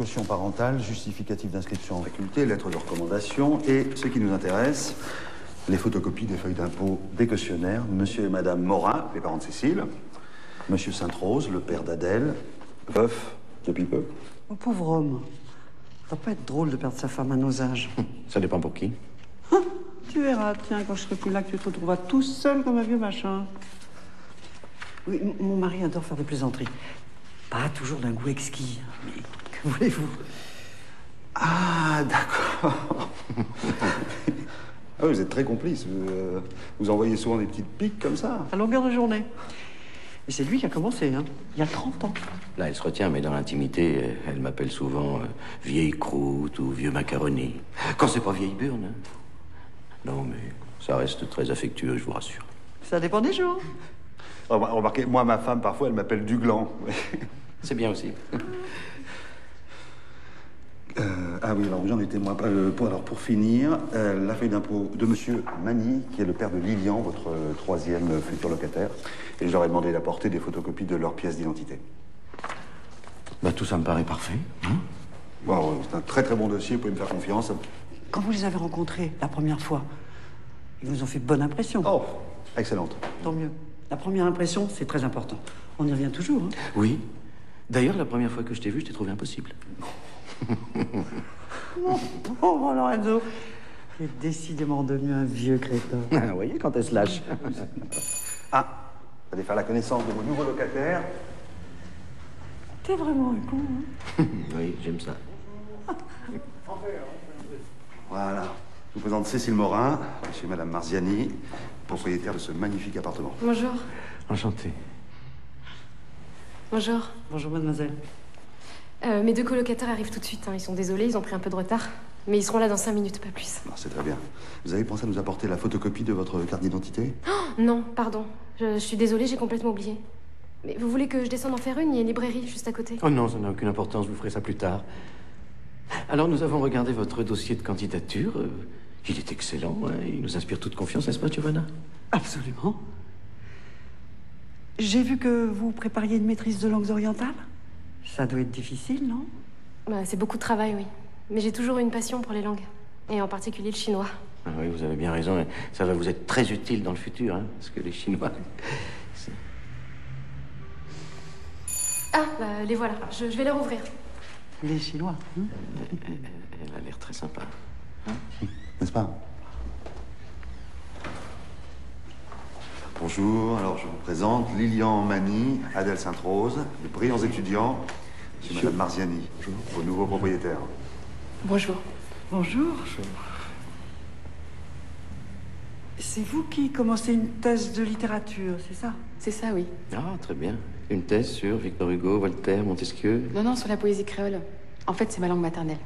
caution parentale, justificatif d'inscription en faculté, lettre de recommandation et, ce qui nous intéresse, les photocopies des feuilles d'impôt des cautionnaires, monsieur et madame Morin, les parents de Cécile, monsieur Sainte-Rose, le père d'Adèle, veuf depuis peu. Oh, pauvre homme. Ça va pas être drôle de perdre sa femme à nos âges. Ça dépend pour qui. Tu verras, tiens, quand je serai plus là, que tu te retrouveras tout seul comme un vieux machin. Oui, mon mari adore faire des plaisanteries. Pas toujours d'un goût exquis, mais que voulez-vous? Ah, d'accord. Ah, vous êtes très complice. Vous envoyez souvent des petites piques comme ça. À longueur de journée. Et c'est lui qui a commencé, hein, il y a 30 ans. Là, elle se retient, mais dans l'intimité, elle m'appelle souvent vieille croûte ou vieux macaroni. Quand c'est pas vieille burne. Hein. Non, mais ça reste très affectueux, je vous rassure. Ça dépend des jours. Remarquez, moi, ma femme, parfois, elle m'appelle Duglan. C'est bien aussi. Ah oui, alors j'en étais moi. Alors pour finir, la feuille d'impôt de monsieur Magny, qui est le père de Lilian, votre troisième futur locataire. Et je leur ai demandé d'apporter des photocopies de leurs pièces d'identité. Bah, tout ça me paraît parfait. Hein? Bon, c'est un très très bon dossier, vous pouvez me faire confiance. Quand vous les avez rencontrés la première fois, ils vous ont fait bonne impression. Oh, excellente. Tant mieux. La première impression, c'est très important. On y revient toujours, hein. Oui. D'ailleurs, la première fois que je t'ai vu, je t'ai trouvé impossible. Mon pauvre Lorenzo. Il est décidément devenu un vieux crétin. Vous voyez, quand elle se lâche. Ah, vous allez faire la connaissance de vos nouveaux locataires. T'es vraiment un con, hein. Oui, j'aime ça. Voilà. Je vous présente Cécile Morin, chez madame Marziani, propriétaire de ce magnifique appartement. Bonjour. Enchanté. Bonjour. Bonjour, mademoiselle. Mes deux colocataires arrivent tout de suite. Hein. Ils sont désolés, ils ont pris un peu de retard. Mais ils seront là dans 5 minutes, pas plus. Non, c'est très bien. Vous avez pensé à nous apporter la photocopie de votre carte d'identité? Oh, non, pardon. Je suis désolée, j'ai complètement oublié. Mais vous voulez que je descende en faire une? Il y a une librairie juste à côté. Oh non, ça n'a aucune importance, vous ferez ça plus tard. Alors, nous avons regardé votre dossier de candidature. Il est excellent, hein. Il nous inspire toute confiance, n'est-ce pas, Giovanna? Absolument. J'ai vu que vous prépariez une maîtrise de langues orientales. Ça doit être difficile, non? Bah, c'est beaucoup de travail, oui. Mais j'ai toujours eu une passion pour les langues. Et en particulier le chinois. Ah oui, vous avez bien raison. Ça va vous être très utile dans le futur, hein, parce que les Chinois... Ah, bah, les voilà. Je vais leur ouvrir. Les Chinois, hein? Elle a l'air très sympa. Hein? N'est-ce pas? Bonjour, alors je vous présente Lilian Magny, Adèle Sainte-Rose, de brillants étudiants chez madame Marziani, vos nouveaux propriétaires. Bonjour. Bonjour. C'est vous qui commencez une thèse de littérature, c'est ça? C'est ça, oui. Ah, très bien. Une thèse sur Victor Hugo, Voltaire, Montesquieu. Non, sur la poésie créole. En fait, c'est ma langue maternelle.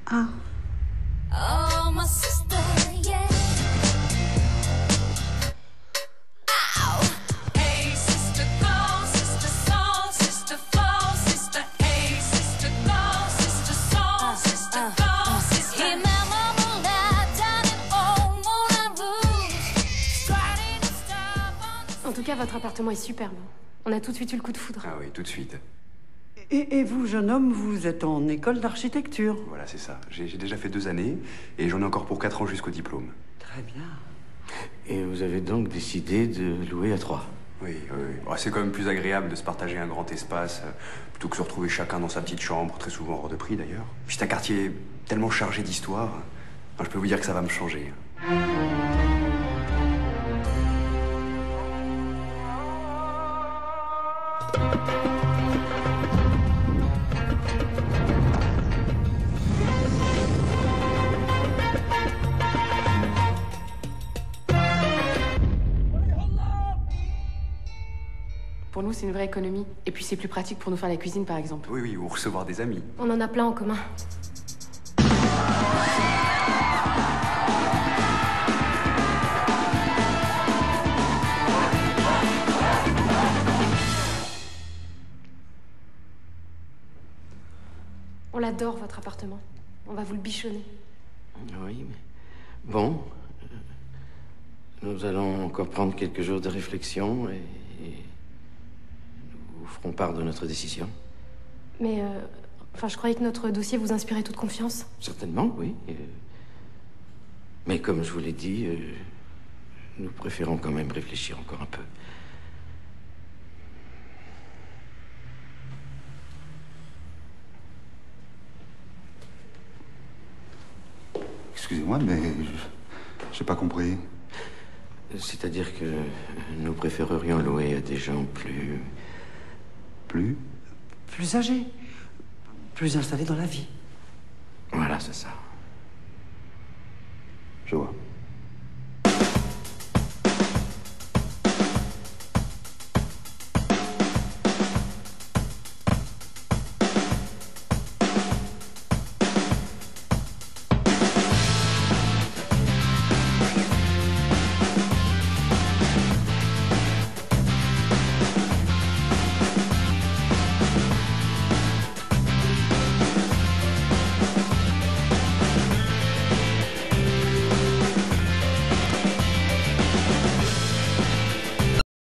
Ah. Oh, my sister, yeah. Ow. Hey, sister, go, sister, soul, sister, flow, sister, hey, sister, go, sister, soul, sister, go, sister. Hey, mama, moonlight, down in old Moulin Rouge. Striding a stop on... En tout cas, votre appartement est superbe. On a tout de suite eu le coup de foudre. Ah oui, tout de suite. Et vous, jeune homme, vous êtes en école d'architecture. Voilà, c'est ça. J'ai déjà fait 2 années et j'en ai encore pour 4 ans jusqu'au diplôme. Très bien. Et vous avez donc décidé de louer à 3? Oui, oui, oui. Oh, c'est quand même plus agréable de se partager un grand espace plutôt que se retrouver chacun dans sa petite chambre, très souvent hors de prix d'ailleurs. Puis c'est un quartier tellement chargé d'histoire. Enfin, je peux vous dire que ça va me changer. Pour nous, c'est une vraie économie. Et puis, c'est plus pratique pour nous faire la cuisine, par exemple. Oui, oui, ou recevoir des amis. On en a plein en commun. On l'adore, votre appartement. On va vous le bichonner. Oui, mais... Bon. Nous allons encore prendre quelques jours de réflexion et nous vous ferons part de notre décision. Mais Enfin, je croyais que notre dossier vous inspirait toute confiance. Certainement, oui. Mais comme je vous l'ai dit, nous préférons quand même réfléchir encore un peu. Excusez-moi, mais j'ai pas compris. C'est-à-dire que nous préférerions louer à des gens plus... Plus? Plus âgé, plus installé dans la vie. Voilà, c'est ça. Je vois.